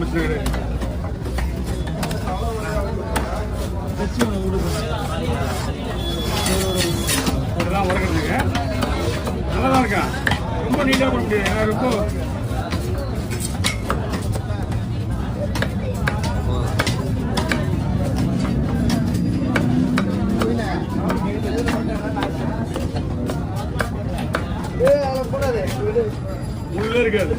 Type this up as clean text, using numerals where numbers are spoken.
பிரச்சனை கிடையாது. இதெல்லாம் உறக்கிறதுங்க நல்லா தான் இருக்கா. ரொம்ப நீட்டாக பண்ண முடியாது. ஏன்னா ரொம்ப உள்ளே இருக்காது.